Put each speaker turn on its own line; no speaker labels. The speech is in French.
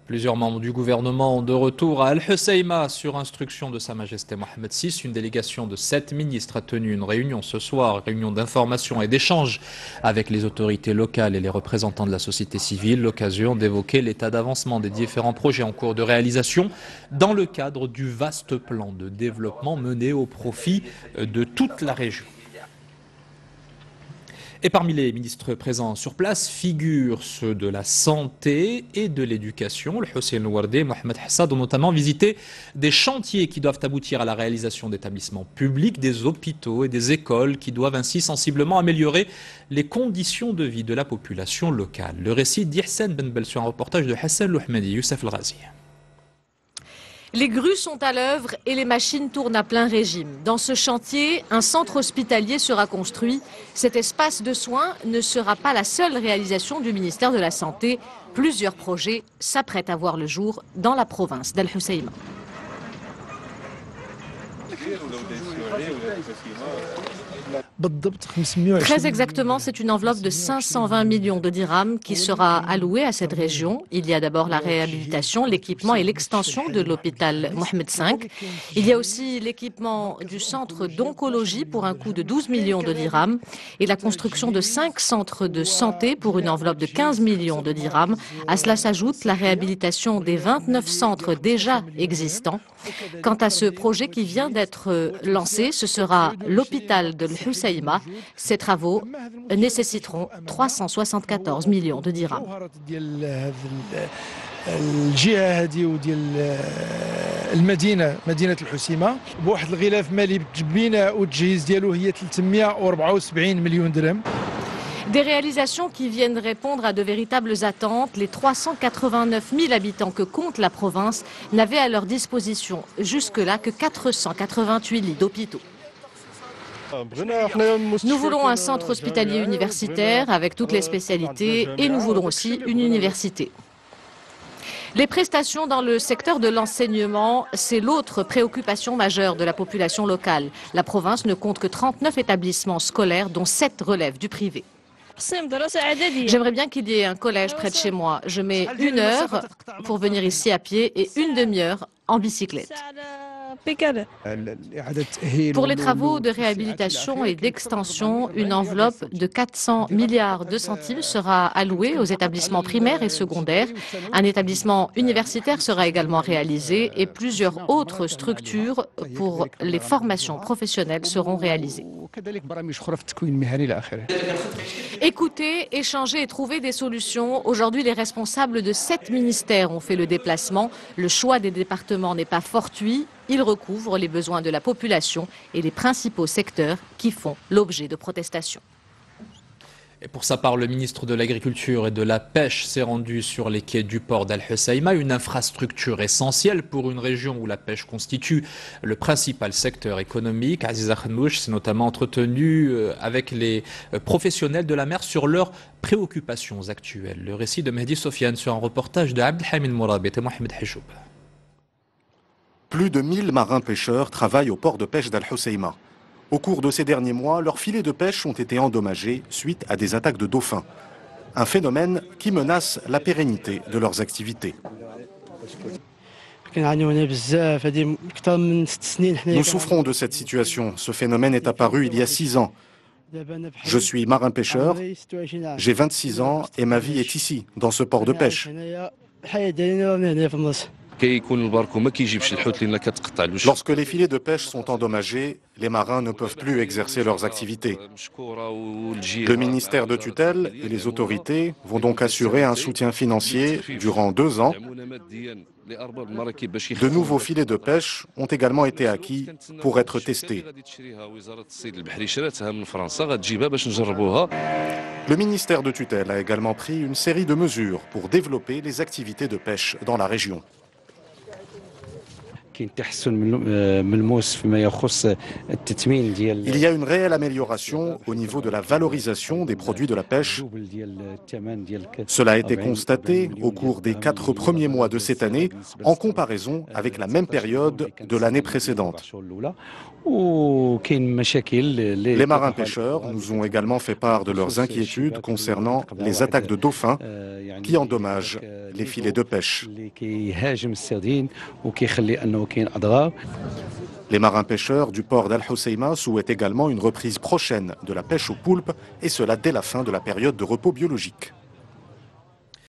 Plusieurs membres du gouvernement ont de retour à Al Husseima sur instruction de Sa Majesté Mohamed VI. Une délégation de 7 ministres a tenu une réunion ce soir, réunion d'information et d'échange avec les autorités locales et les représentants de la société civile. L'occasion d'évoquer l'état d'avancement des différents projets en cours de réalisation dans le cadre du vaste plan de développement mené au profit de toute la région. Et parmi les ministres présents sur place figurent ceux de la santé et de l'éducation. Le Hussein Louardé et Mohamed Hassad ont notamment visité des chantiers qui doivent aboutir à la réalisation d'établissements publics, des hôpitaux et des écoles qui doivent ainsi sensiblement améliorer les conditions de vie de la population locale. Le récit d'Ihsan Ben Bel sur un reportage de Hassan Louhmadi, Youssef El Ghazi.
Les grues sont à l'œuvre et les machines tournent à plein régime. Dans ce chantier, un centre hospitalier sera construit. Cet espace de soins ne sera pas la seule réalisation du ministère de la Santé. Plusieurs projets s'apprêtent à voir le jour dans la province d'Al Husseima. Très exactement, c'est une enveloppe de 520 millions de dirhams qui sera allouée à cette région. Il y a d'abord la réhabilitation, l'équipement et l'extension de l'hôpital Mohamed V. Il y a aussi l'équipement du centre d'oncologie pour un coût de 12 millions de dirhams et la construction de 5 centres de santé pour une enveloppe de 15 millions de dirhams. À cela s'ajoute la réhabilitation des 29 centres déjà existants. Quant à ce projet qui vient d'être lancé, ce sera l'hôpital de l'Husseima. Ces travaux nécessiteront 374 millions de dirhams.
الجهه هذه وديال المدينه مدينه الحسيمه بواحد الغلاف مالي بالبناء والتجهيز ديالو هي 374 مليون درهم.
Des réalisations qui viennent répondre à de véritables attentes. Les 389 000 habitants que compte la province n'avaient à leur disposition jusque-là que 488 lits d'hôpitaux. Nous voulons un centre hospitalier universitaire avec toutes les spécialités et nous voulons aussi une université. Les prestations dans le secteur de l'enseignement, c'est l'autre préoccupation majeure de la population locale. La province ne compte que 39 établissements scolaires, dont 7 relèvent du privé. J'aimerais bien qu'il y ait un collège près de chez moi. Je mets 1 heure pour venir ici à pied et 1 demi-heure en bicyclette. Pour les travaux de réhabilitation et d'extension, une enveloppe de 400 milliards de centimes sera allouée aux établissements primaires et secondaires. Un établissement universitaire sera également réalisé et plusieurs autres structures pour les formations professionnelles seront réalisées. Écouter, échanger et trouver des solutions. Aujourd'hui, les responsables de 7 ministères ont fait le déplacement. Le choix des départements n'est pas fortuit. Il recouvre les besoins de la population et les principaux secteurs qui font l'objet de protestations.
Et pour sa part, le ministre de l'Agriculture et de la Pêche s'est rendu sur les quais du port d'Al Husseima, une infrastructure essentielle pour une région où la pêche constitue le principal secteur économique. Aziza Khanouch s'est notamment entretenu avec les professionnels de la mer sur leurs préoccupations actuelles. Le récit de Mehdi Sofiane sur un reportage de Abdelhamid Mourabet et Mohamed Hijoub.
Plus de 1000 marins-pêcheurs travaillent au port de pêche d'Al Husseima. Au cours de ces derniers mois, leurs filets de pêche ont été endommagés suite à des attaques de dauphins. Un phénomène qui menace la pérennité de leurs activités. Nous souffrons de cette situation. Ce phénomène est apparu il y a 6 ans. Je suis marin-pêcheur, j'ai 26 ans et ma vie est ici, dans ce port de pêche. Lorsque les filets de pêche sont endommagés, les marins ne peuvent plus exercer leurs activités. Le ministère de tutelle et les autorités vont donc assurer un soutien financier durant 2 ans. De nouveaux filets de pêche ont également été acquis pour être testés. Le ministère de tutelle a également pris une série de mesures pour développer les activités de pêche dans la région. Il y a une réelle amélioration au niveau de la valorisation des produits de la pêche. Cela a été constaté au cours des 4 premiers mois de cette année en comparaison avec la même période de l'année précédente. Les marins pêcheurs nous ont également fait part de leurs inquiétudes concernant les attaques de dauphins qui endommagent les filets de pêche. Les marins pêcheurs du port d'Al Hoceima souhaitent également une reprise prochaine de la pêche au poulpe, et cela dès la fin de la période de repos biologique.